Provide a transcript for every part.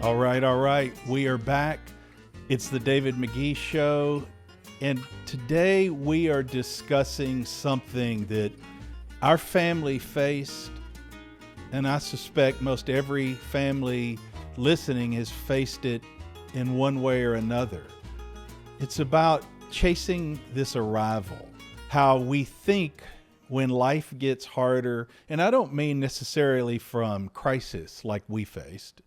All right, all right. We are back. It's the David McGee Show. And today we are discussing something that our family faced, and I suspect most every family listening has faced it in one way or another. It's about chasing this arrival, how we think when life gets harder, and I don't mean necessarily from crisis like we faced,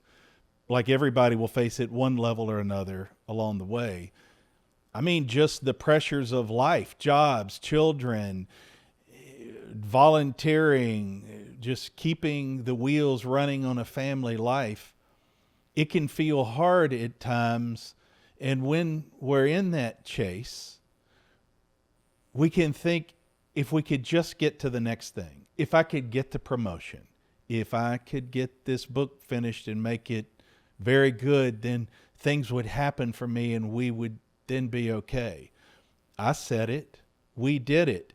like everybody will face it one level or another along the way. I mean, just the pressures of life, jobs, children, volunteering, just keeping the wheels running on a family life. It can feel hard at times. And when we're in that chase, we can think, if we could just get to the next thing, if I could get the promotion, if I could get this book finished and make it very good, then things would happen for me and we would then be okay. I said it. We did it.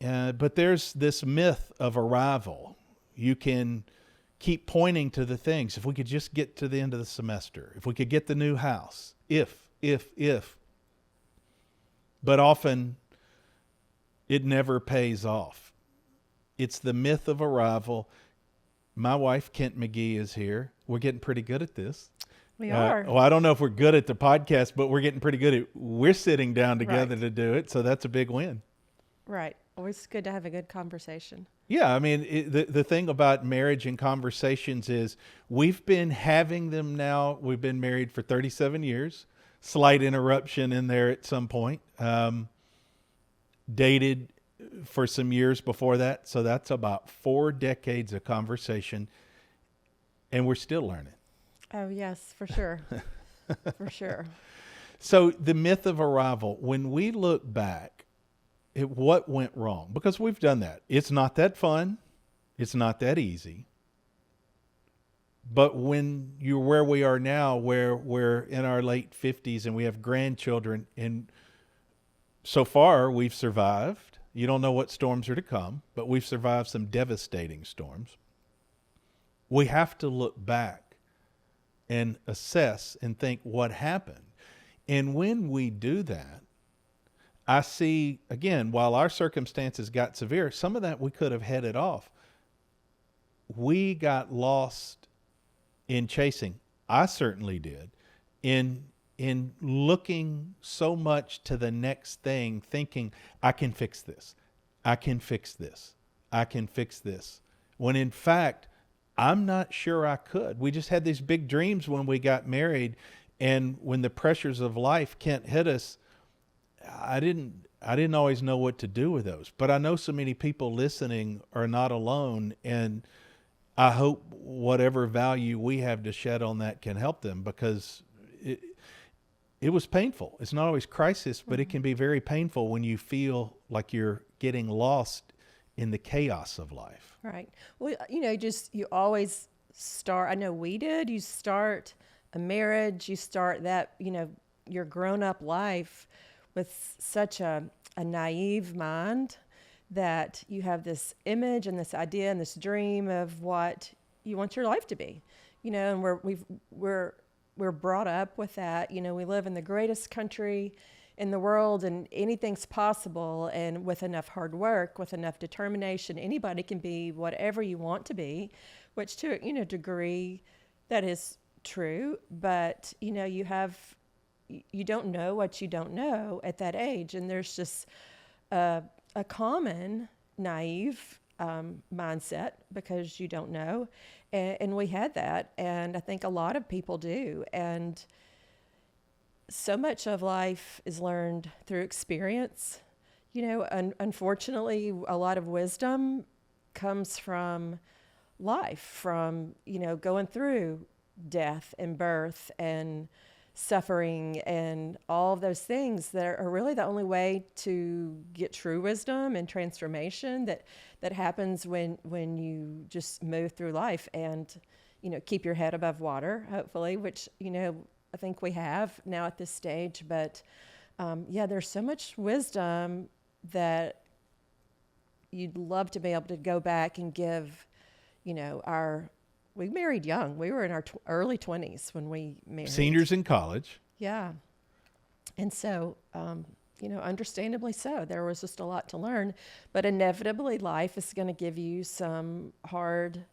But there's this myth of arrival. You can keep pointing to the things. If we could just get to the end of the semester, if we could get the new house, if. But often it never pays off. It's the myth of arrival. My wife, Kent McGee, is here. We're getting pretty good at this. We are. Well, I don't know if we're good at the podcast, but we're getting pretty good at we're sitting down together Right. to do it. So that's a big win. Right. Always good to have a good conversation. Yeah, I mean, the thing about marriage and conversations is we've been having them now. We've been married for 37 years. Slight interruption in there at some point. Dated for some years before that. So that's about 4 decades of conversation. And we're still learning. Oh, yes, for sure. For sure. So the myth of arrival, when we look back at what went wrong, because we've done that. It's not that fun. It's not that easy. But when you're where we are now, where we're in our late 50s and we have grandchildren, and so far we've survived. You don't know what storms are to come, but we've survived some devastating storms. We have to look back and assess and think what happened. And when we do that, I see, again, while our circumstances got severe, some of that we could have headed off. We got lost in chasing. I certainly did. In looking so much to the next thing, thinking, I can fix this. I can fix this. I can fix this. When in fact, I'm not sure I could. We just had these big dreams when we got married, and when the pressures of life can't hit us, I didn't always know what to do with those. But I know so many people listening are not alone, and I hope whatever value we have to shed on that can help them, because it was painful. It's not always crisis, but it can be very painful when you feel like you're getting lost in the chaos of life. Right. Well, you always start, I know we did, you start a marriage, you start that, your grown-up life with such a naive mind that you have this image and this idea and this dream of what you want your life to be, and we're brought up with that. We live in the greatest country in the world, and anything's possible. And with enough hard work, with enough determination, anybody can be whatever you want to be, which to a degree that is true. But you don't know what you don't know at that age, and there's just a common naive mindset because you don't know, and we had that, and I think a lot of people do. And so much of life is learned through experience. Unfortunately, a lot of wisdom comes from life, from, going through death and birth and suffering and all of those things that are really the only way to get true wisdom and transformation that happens when you just move through life and, keep your head above water, hopefully, which, I think we have now at this stage. But there's so much wisdom that you'd love to be able to go back and give, our we married young. We were in our early 20s when we married. Seniors in college. Yeah. And so, understandably so, there was just a lot to learn. But inevitably, life is going to give you some hard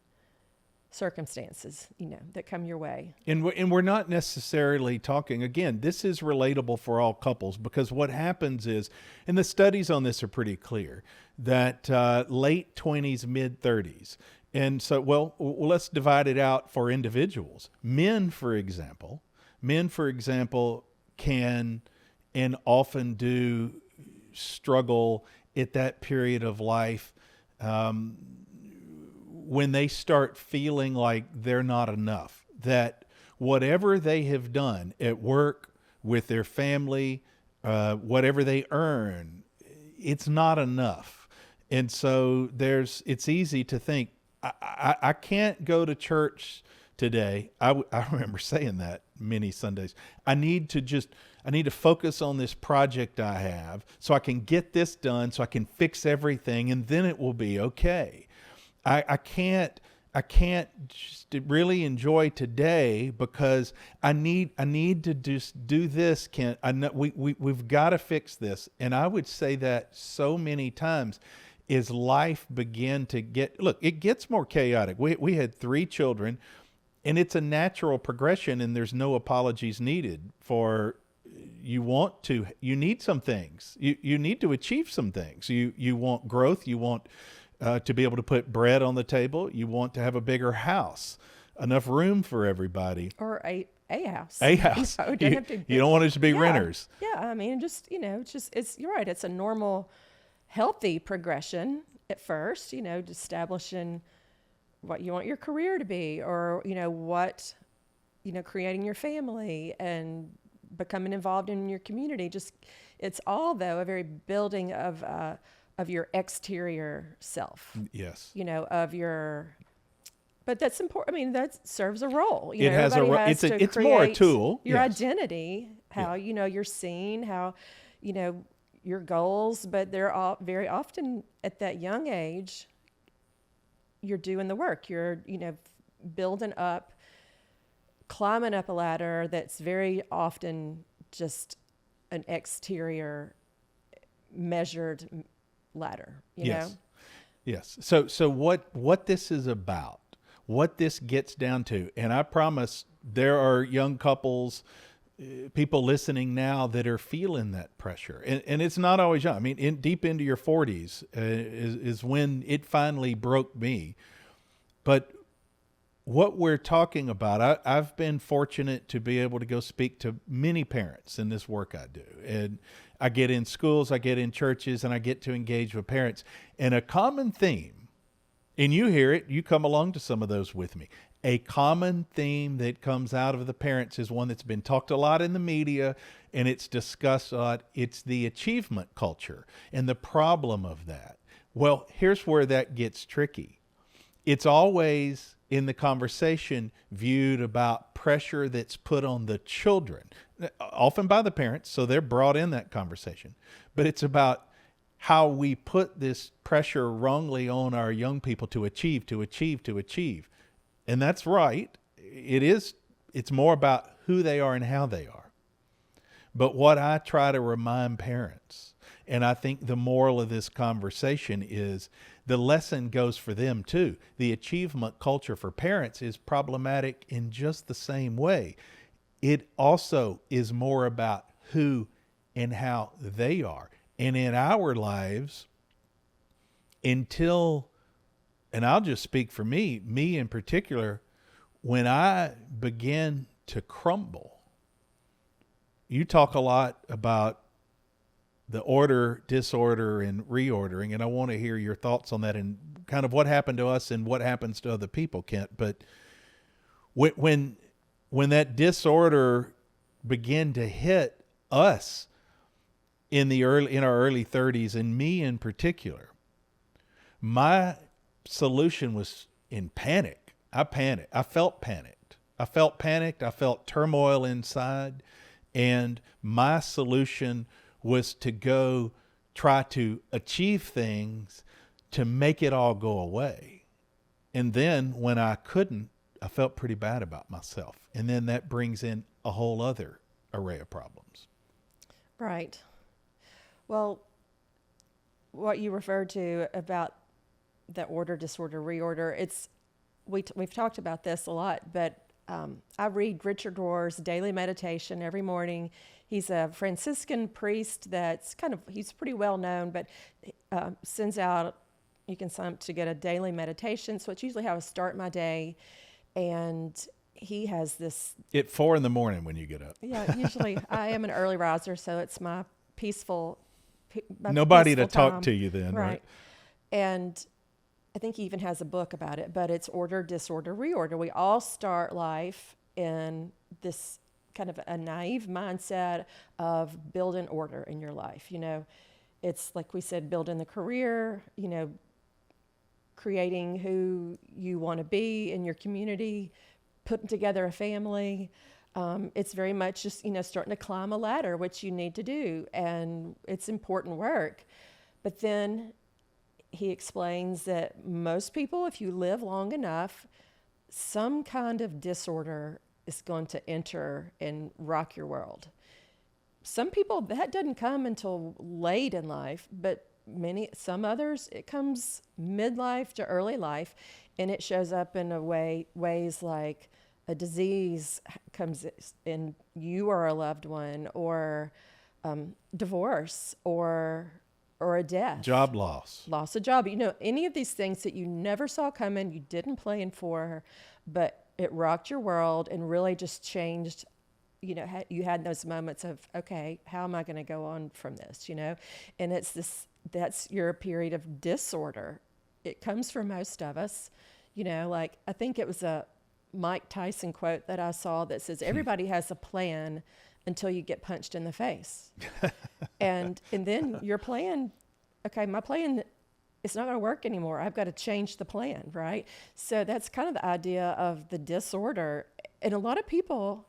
circumstances, that come your way. And we're not necessarily talking, again, this is relatable for all couples, because what happens is, and the studies on this are pretty clear, that late 20s, mid 30s. And so, well, let's divide it out for individuals. Men, for example, can and often do struggle at that period of life when they start feeling like they're not enough, that whatever they have done at work, with their family, whatever they earn, it's not enough. And so it's easy to think, I can't go to church today. I remember saying that many Sundays. I need to focus on this project I have so I can get this done, so I can fix everything, and then it will be okay. I can't just really enjoy today because I need to just do this. We've got to fix this. And I would say that so many times as life began to it gets more chaotic. We had 3 children, and it's a natural progression, and there's no apologies needed for you need some things. You need to achieve some things. You want growth. You want to be able to put bread on the table. You want to have a bigger house, enough room for everybody. Or a house. A house. You don't want it to be renters. Yeah, I mean, you're right. It's a normal, healthy progression at first, establishing what you want your career to be, or, creating your family and becoming involved in your community. It's all, though, a very building of your exterior self. Yes. But that's important. I mean, that serves a role. It has a role. It's more a tool. Your identity, how, you're seen, how, your goals, but they're all very often at that young age, you're doing the work. You're, building up, climbing up a ladder that's very often just an exterior measured ladder, you know? Yes. So what this is about, what this gets down to, and I promise there are young couples, people listening now that are feeling that pressure, and it's not always young. I mean, deep into your 40s is when it finally broke me. But what we're talking about, I've been fortunate to be able to go speak to many parents in this work I do. And I get in schools, I get in churches, and I get to engage with parents. And a common theme, and you hear it, you come along to some of those with me. A common theme that comes out of the parents is one that's been talked a lot in the media, and it's discussed a lot. It's the achievement culture and the problem of that. Well, here's where that gets tricky. It's always in the conversation viewed about pressure that's put on the children, often by the parents, so they're brought in that conversation. But it's about how we put this pressure wrongly on our young people to achieve. And that's right. It's more about who they are and how they are. But what I try to remind parents, and I think the moral of this conversation is, the lesson goes for them too. The achievement culture for parents is problematic in just the same way. It also is more about who and how they are. And in our lives, until, and I'll just speak for me in particular, when I began to crumble, you talk a lot about the order, disorder, and reordering, and I want to hear your thoughts on that and kind of what happened to us and what happens to other people, Kent. But when that disorder began to hit us in our early 30s, and me in particular, my solution was in panic. I panicked. I felt panicked. I felt turmoil inside, and my solution was to go try to achieve things to make it all go away. And then when I couldn't, I felt pretty bad about myself. And then that brings in a whole other array of problems. Right. Well, what you referred to about the order, disorder, reorder, we've talked about this a lot, but I read Richard Rohr's Daily Meditation every morning. He's a Franciscan priest he's pretty well known, but sends out, you can sign up to get a daily meditation. So it's usually how I start my day. And he has this. At 4 a.m. when you get up. Yeah, usually I am an early riser, so it's my Nobody peaceful to talk time. to you then, right? And I think he even has a book about it, but it's order, disorder, reorder. We all start life in this kind of a naive mindset of building order in your life. It's like we said, building the career, creating who you want to be in your community, putting together a family. It's very much just, starting to climb a ladder, which you need to do. And it's important work. But then he explains that most people, if you live long enough, some kind of disorder is going to enter and rock your world. Some people, that doesn't come until late in life, but some others, it comes midlife to early life, and it shows up in ways like a disease comes in you or a loved one, or divorce, or a death. Job loss. Loss of job. Any of these things that you never saw coming, you didn't plan for, but it rocked your world and really just changed. You had those moments of, okay, how am I going to go on from this, And that's your period of disorder. It comes for most of us, like I think it was a Mike Tyson quote that I saw that says, everybody has a plan until you get punched in the face. and then your plan, okay, my plan, it's not going to work anymore. I've got to change the plan, right? So that's kind of the idea of the disorder. And a lot of people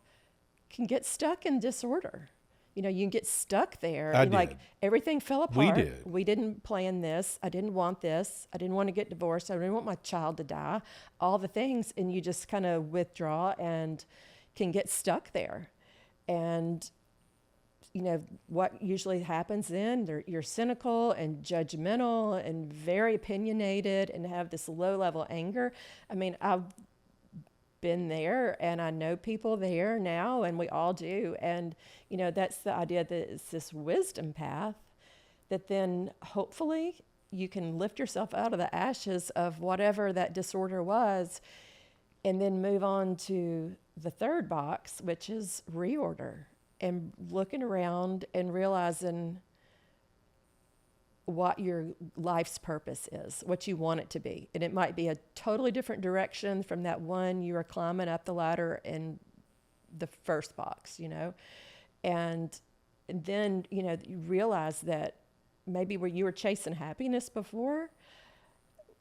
can get stuck in disorder. You can get stuck there. Like everything fell apart. We did. We didn't plan this. I didn't want this. I didn't want to get divorced. I didn't want my child to die. All the things. And you just kind of withdraw and can get stuck there. And, what usually happens then, you're cynical and judgmental and very opinionated and have this low-level anger. I mean, I've been there and I know people there now, and we all do. And, that's the idea that it's this wisdom path that then hopefully you can lift yourself out of the ashes of whatever that disorder was and then move on to the third box, which is reorder, and looking around and realizing what your life's purpose is, what you want it to be. And it might be a totally different direction from that one you were climbing up the ladder in the first box, And then, you realize that maybe where you were chasing happiness before,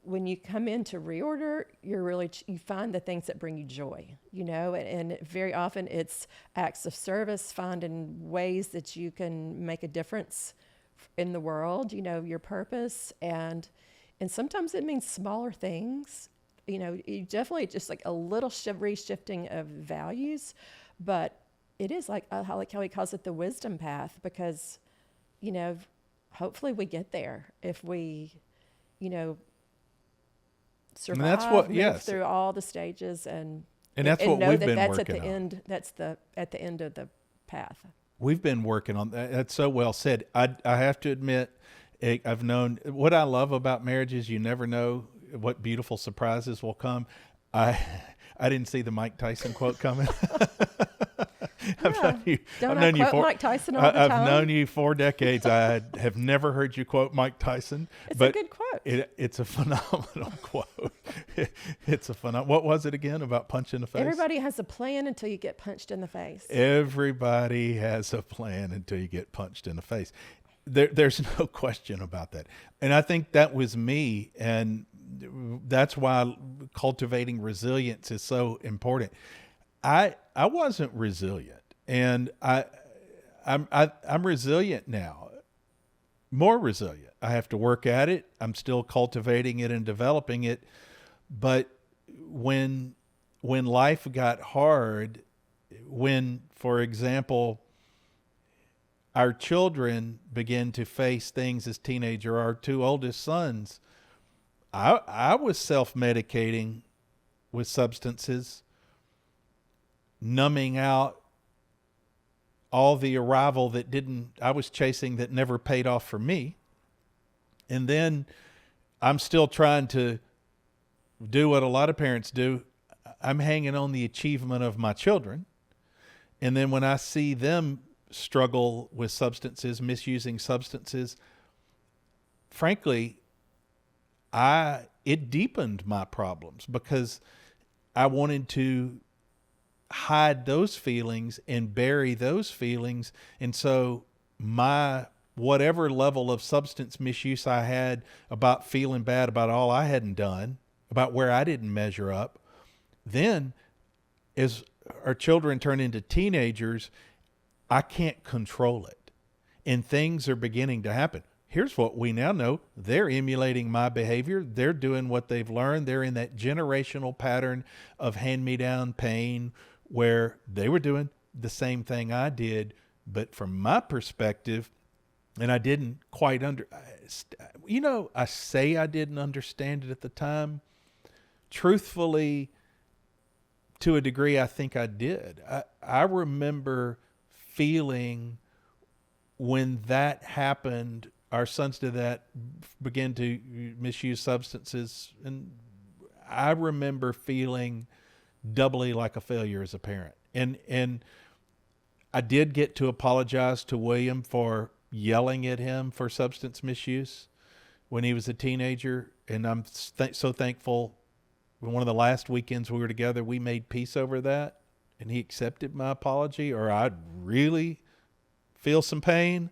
when you come into reorder, you find the things that bring you joy, and very often it's acts of service, finding ways that you can make a difference in the world, your purpose. And sometimes it means smaller things, you definitely just like a little reshifting of values, but it is like how he calls it the wisdom path, because, hopefully we get there if we, survive, and that's what, move through all the stages, and that's what know we've that been that's working at the on. end. That's at the end of the path. We've been working on that. That's so well said. I have to admit, I've known what I love about marriage is you never know what beautiful surprises will come. I didn't see the Mike Tyson quote coming. Don't I quote Mike Tyson all the time? I've known you 4 decades. I have never heard you quote Mike Tyson. It's but a good quote. It's a phenomenal quote. It's a phenomenal. What was it again about punch in the face? Everybody has a plan until you get punched in the face. Everybody has a plan until you get punched in the face. There's no question about that. And I think that was me. And that's why cultivating resilience is so important. I wasn't resilient, and I'm resilient now, more resilient. I have to work at it. I'm still cultivating it and developing it. But when when life got hard, when, for example, our children began to face things as teenager, our two oldest sons, I was self-medicating with substances, numbing out all the arrival that I was chasing that never paid off for me. And then I'm still trying to do what a lot of parents do. I'm hanging on the achievement of my children. And then when I see them struggle with substances, misusing substances, frankly, it deepened my problems because I wanted to hide those feelings and bury those feelings. And so my whatever level of substance misuse I had about feeling bad about all I hadn't done, about where I didn't measure up, then as our children turn into teenagers, I can't control it. And things are beginning to happen. Here's what we now know. They're emulating my behavior. They're doing what they've learned. They're in that generational pattern of hand-me-down pain where they were doing the same thing I did. But from my perspective, and I didn't quite I say I didn't understand it at the time. Truthfully, to a degree, I think I did. I remember feeling when that happened, our sons did that, began to misuse substances. And I remember feeling doubly like a failure as a parent. And I did get to apologize to William for yelling at him for substance misuse when he was a teenager. And I'm so thankful. One of the last weekends we were together, we made peace over that. And he accepted my apology, or I'd really feel some pain.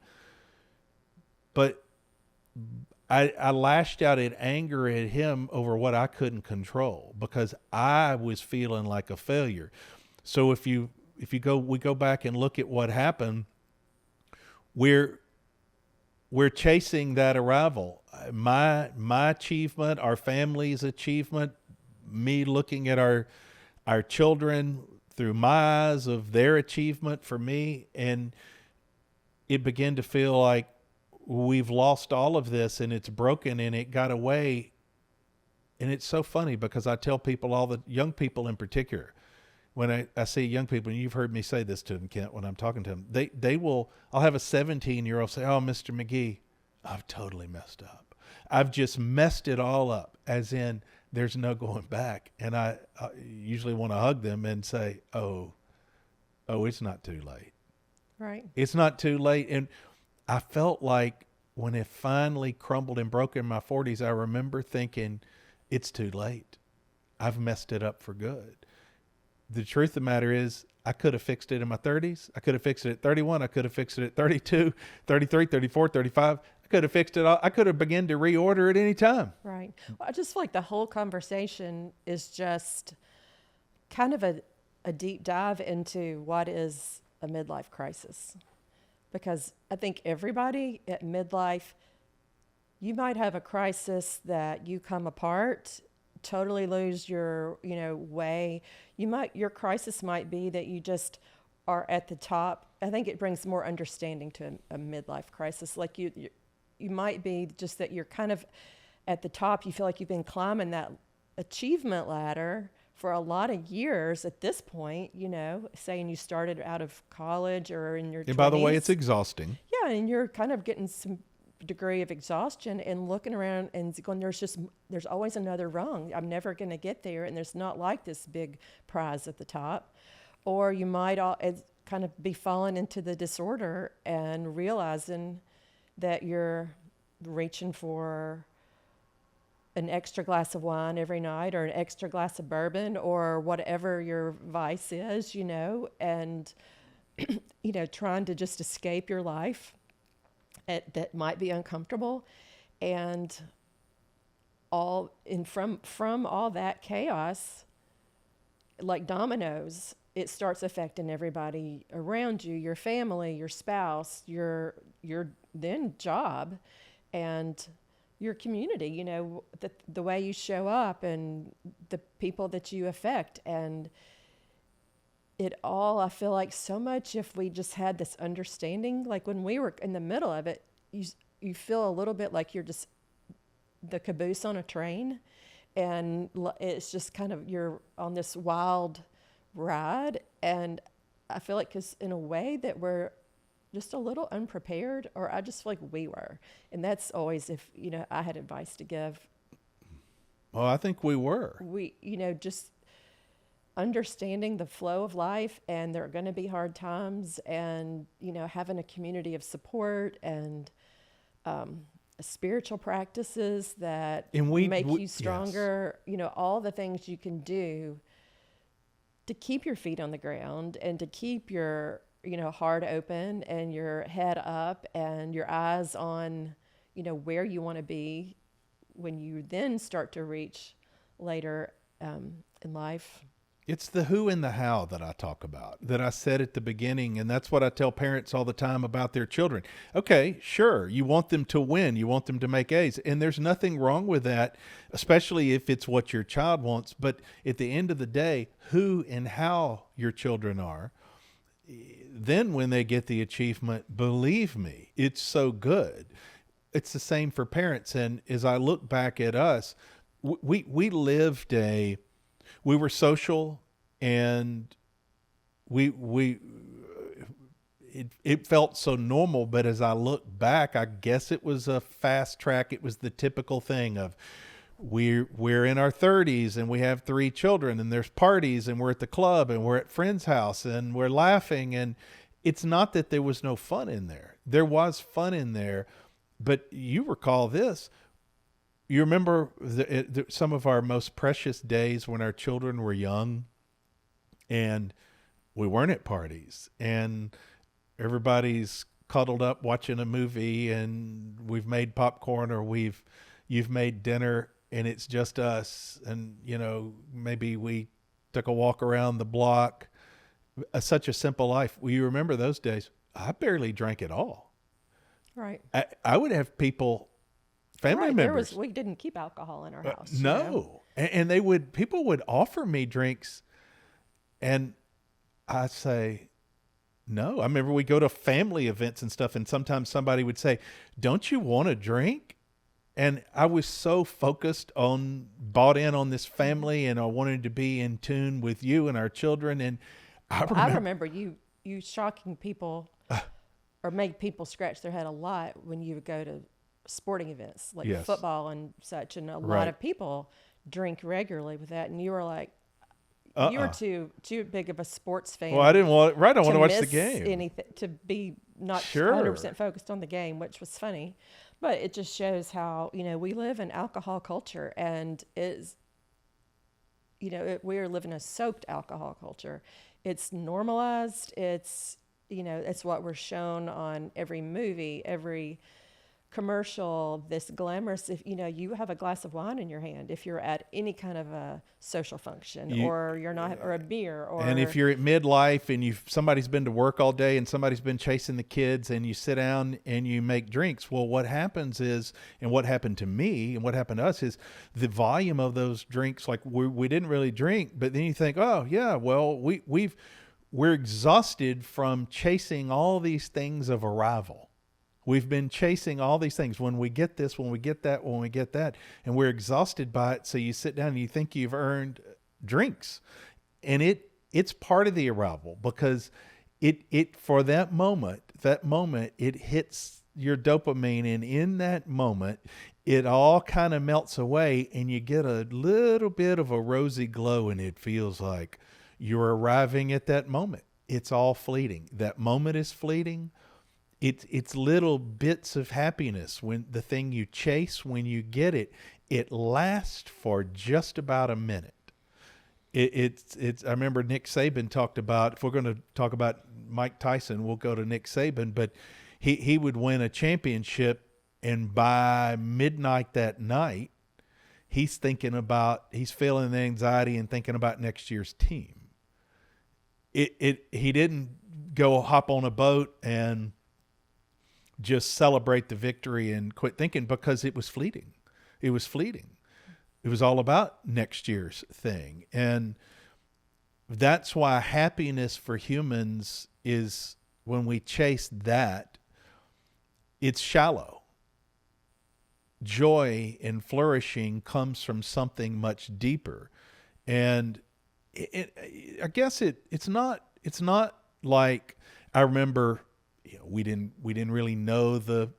But I lashed out in anger at him over what I couldn't control because I was feeling like a failure. So we go back and look at what happened. We're chasing that arrival. My achievement, our family's achievement, me looking at our children through my eyes of their achievement for me, and it began to feel like we've lost all of this and it's broken and it got away. And it's so funny because I tell people, all the young people in particular, when I see young people, and you've heard me say this to them, Kent, when I'm talking to them, I'll have a 17-year-old say, "Oh, Mr. McGee, I've totally messed up. I've just messed it all up," as in there's no going back. And I usually want to hug them and say, oh, it's not too late. Right. It's not too late. And I felt like when it finally crumbled and broke in my 40s, I remember thinking, it's too late. I've messed it up for good. The truth of the matter is, I could have fixed it in my 30s. I could have fixed it at 31. I could have fixed it at 32, 33, 34, 35. I could have fixed it all. I could have begun to reorder at any time. Right. Well, I just feel like the whole conversation is just kind of a deep dive into what is a midlife crisis. Because I think everybody at midlife, you might have a crisis that you come apart, totally lose your, way. Your crisis might be that you just are at the top. I think it brings more understanding to a midlife crisis. Like you might be just that you're kind of at the top. You feel like you've been climbing that achievement ladder for a lot of years at this point, saying you started out of college or in your 20s. And by the way, it's exhausting. Yeah, and you're kind of getting some degree of exhaustion and looking around and going, there's always another rung. I'm never going to get there, and there's not like this big prize at the top. Or you might kind of be falling into the disorder and realizing that you're reaching for an extra glass of wine every night or an extra glass of bourbon or whatever your vice is, and, trying to just escape your life that might be uncomfortable. And from all that chaos, like dominoes, it starts affecting everybody around you, your family, your spouse, your then job, and your community, the way you show up and the people that you affect. And it all, I feel like so much, if we just had this understanding, like when we were in the middle of it, you feel a little bit like you're just the caboose on a train, and it's just kind of, you're on this wild ride. And I feel like, because in a way that we're just a little unprepared, or I just feel like we were. And that's always, if, I had advice to give, Well, I think we were. we, just understanding the flow of life, and there are going to be hard times, and, having a community of support, and spiritual practices that And make you yes. stronger, all the things you can do to keep your feet on the ground, and to keep your, heart open, and your head up, and your eyes on, where you want to be when you then start to reach later in life. It's the who and the how that I talk about, that I said at the beginning. And that's what I tell parents all the time about their children. Okay, sure, you want them to win. You want them to make A's. And there's nothing wrong with that, especially if it's what your child wants. But at the end of the day, who and how your children are, then when they get the achievement, believe me, it's so good. It's the same for parents. And as I look back at us, we lived we were social, and it felt so normal. But as I look back, I guess it was a fast track. It was the typical thing of we're in our 30s, and we have 3 children, and there's parties, and we're at the club, and we're at friend's house, and we're laughing. And it's not that there was no fun in there. There was fun in there. But you recall this. You remember some of our most precious days when our children were young, and we weren't at parties, and everybody's cuddled up watching a movie, and we've made popcorn, or you've made dinner, and it's just us. And, maybe we took a walk around the block. Such a simple life. Well, you remember those days? I barely drank at all. Right. I would have people, family members. We didn't keep alcohol in our house. No. And people would offer me drinks, and I say, no. I remember we go to family events and stuff, and sometimes somebody would say, don't you want a drink? And I was so bought in on this family, and I wanted to be in tune with you and our children. And I remember you shocking people or make people scratch their head a lot when you would go to sporting events like Yes. football and such. And a lot Right. of people drink regularly with that. And you were like, you were too big of a sports fan. Well, I didn't want, right. I want to watch the miss game. anything, to be not Sure. 100% focused on the game, which was funny. But it just shows how, we live in alcohol culture, and we are living a soaked alcohol culture. It's normalized. It's what we're shown on every movie, every commercial, this glamorous. If you have a glass of wine in your hand, if you're at any kind of a social function, or you're not, or a beer, or and if you're at midlife, and somebody's been to work all day, and somebody's been chasing the kids, and you sit down and you make drinks. Well, what happens is, and what happened to me and what happened to us is, the volume of those drinks, like we didn't really drink, but then you think, oh yeah, well we're exhausted from chasing all these things of arrival. We've been chasing all these things. When we get this, when we get that, when we get that, and we're exhausted by it. So you sit down and you think you've earned drinks, and it's part of the arrival, because it for that moment, it hits your dopamine, and in that moment, it all kind of melts away, and you get a little bit of a rosy glow, and it feels like you're arriving at that moment. It's all fleeting. That moment is fleeting. It's little bits of happiness. When the thing you chase, when you get it, it lasts for just about a minute. I remember Nick Saban talked about, if we're going to talk about Mike Tyson, we'll go to Nick Saban, but he would win a championship, and by midnight that night, he's feeling the anxiety and thinking about next year's team. He didn't go hop on a boat and just celebrate the victory and quit thinking, because it was fleeting. It was fleeting. it was all about next year's thing. And that's why happiness for humans is, when we chase that, it's shallow. Joy and flourishing comes from something much deeper. And I guess it's not like, I remember, we didn't really know the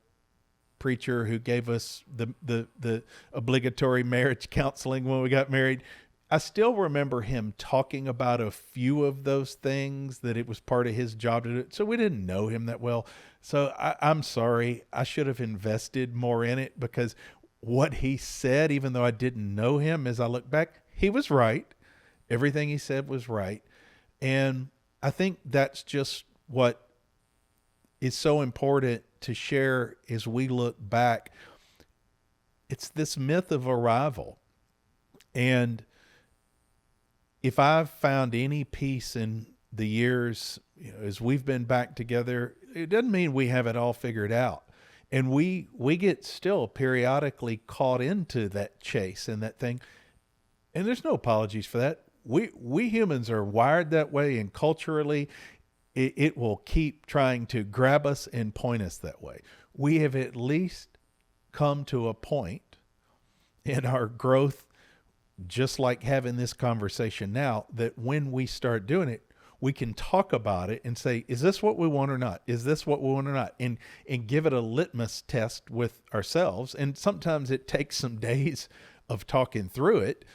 preacher who gave us the obligatory marriage counseling when we got married. I still remember him talking about a few of those things, that it was part of his job to do. So we didn't know him that well. So I'm sorry. I should have invested more in it, because what he said, even though I didn't know him, as I look back, he was right. Everything he said was right. And I think that's just what is so important to share as we look back. It's this myth of arrival. And if I've found any peace in the years, as we've been back together, it doesn't mean we have it all figured out. And we get still periodically caught into that chase and that thing. And there's no apologies for that. We humans are wired that way, and culturally, it will keep trying to grab us and point us that way. We have at least come to a point in our growth, just like having this conversation now, that when we start doing it, we can talk about it and say, is this what we want or not? Is this what we want or not? And give it a litmus test with ourselves. And sometimes it takes some days of talking through it,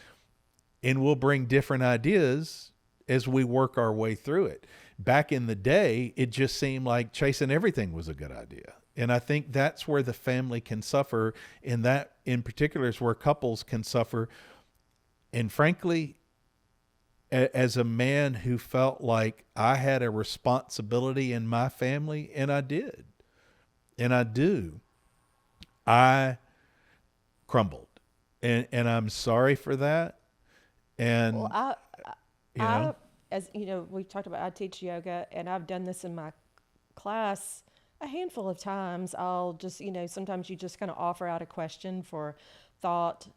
and we'll bring different ideas as we work our way through it. Back in the day, it just seemed like chasing everything was a good idea. And I think that's where the family can suffer. And that in particular is where couples can suffer. And frankly, as a man who felt like I had a responsibility in my family, and I did, and I do, I crumbled. And I'm sorry for that. And, Well, you know, as you know, we talked about, I teach yoga, and I've done this in my class a handful of times. I'll just, sometimes you just kind of offer out a question for thought.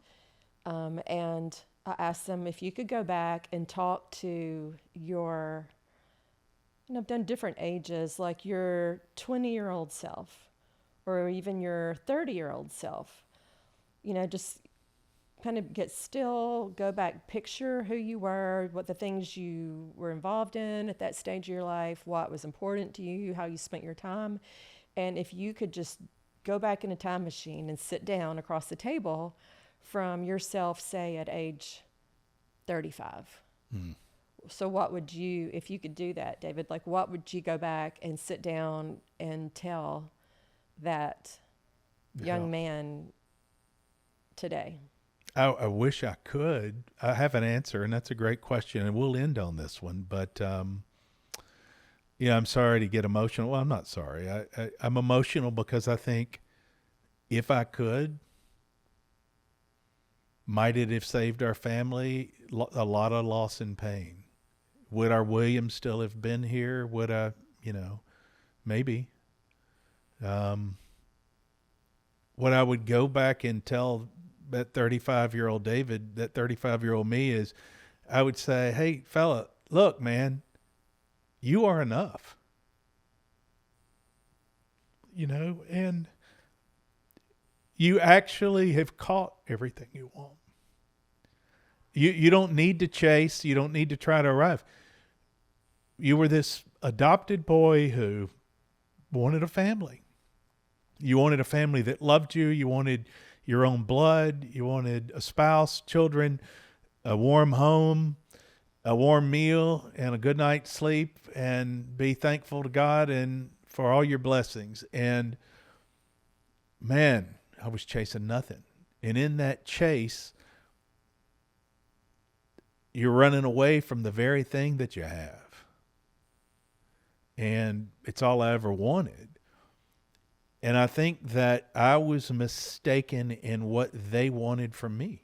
And I ask them if you could go back and talk to your, I've done different ages, like your 20-year-old self, or even your 30-year-old self, just kind of get still, go back, picture who you were, what the things you were involved in at that stage of your life, what was important to you, how you spent your time. And if you could just go back in a time machine and sit down across the table from yourself, say at age 35. So what would you, if you could do that, David, like what would you go back and sit down and tell that young man today? I wish I could. I have an answer, and that's a great question, and we'll end on this one. But, I'm sorry to get emotional. Well, I'm not sorry. I'm emotional because I think if I could, might it have saved our family a lot of loss and pain? Would our William still have been here? Would I, maybe. What I would go back and tell that 35-year-old David, that 35-year-old me, is I would say, hey, fella, look, man, you are enough. And you actually have caught everything you want. You don't need to chase. You don't need to try to arrive. You were this adopted boy who wanted a family. You wanted a family that loved you. You wanted your own blood. You wanted a spouse, children, a warm home, a warm meal, and a good night's sleep, and be thankful to God and for all your blessings. And man, I was chasing nothing. And in that chase, you're running away from the very thing that you have. And it's all I ever wanted. And I think that I was mistaken in what they wanted from me.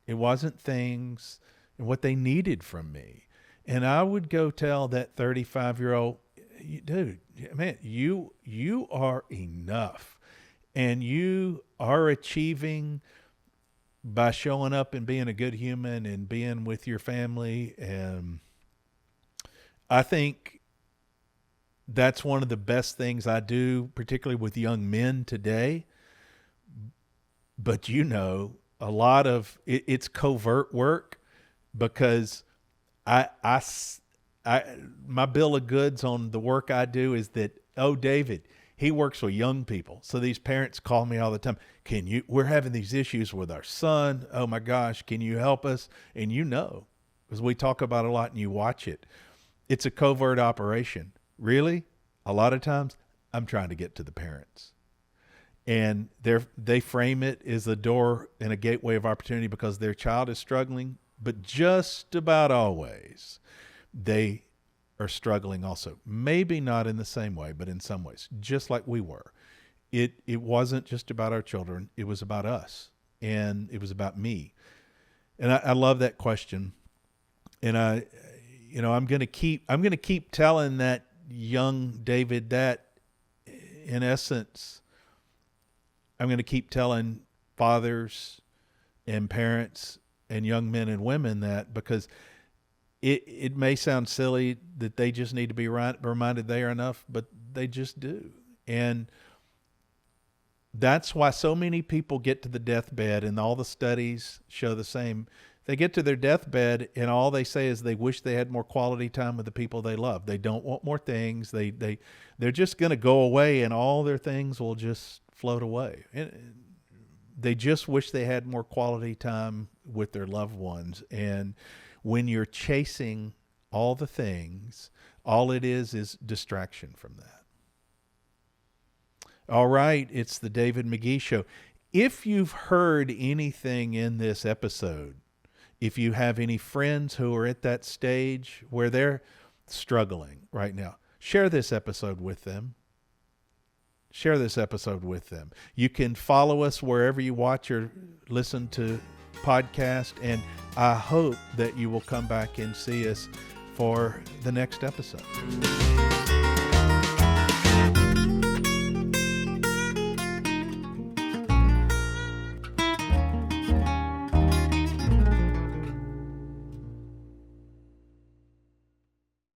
It wasn't things and what they needed from me. And I would go tell that 35-year-old, dude, man, you are enough. And you are achieving by showing up and being a good human and being with your family. And I think that's one of the best things I do, particularly with young men today. But a lot of it's covert work, because I my bill of goods on the work I do is that, oh, David, he works with young people. So these parents call me all the time. We're having these issues with our son. Oh my gosh, can you help us? And because we talk about it a lot and you watch it. It's a covert operation. Really? A lot of times I'm trying to get to the parents. And they frame it as a door and a gateway of opportunity because their child is struggling, but just about always they are struggling also. Maybe not in the same way, but in some ways, just like we were. It wasn't just about our children. It was about us, and it was about me. And I love that question. And I'm going to keep telling that young David that, in essence, I'm going to keep telling fathers and parents and young men and women that, because it may sound silly that they just need to be reminded they are enough, but they just do. And that's why so many people get to the deathbed, and all the studies show the same. They get to their deathbed and all they say is they wish they had more quality time with the people they love. They don't want more things. They're just going to go away, and all their things will just float away. And they just wish they had more quality time with their loved ones. And when you're chasing all the things, all it is distraction from that. All right, it's the David McGee Show. If you've heard anything in this episode, if you have any friends who are at that stage where they're struggling right now, share this episode with them. Share this episode with them. You can follow us wherever you watch or listen to podcast, and I hope that you will come back and see us for the next episode.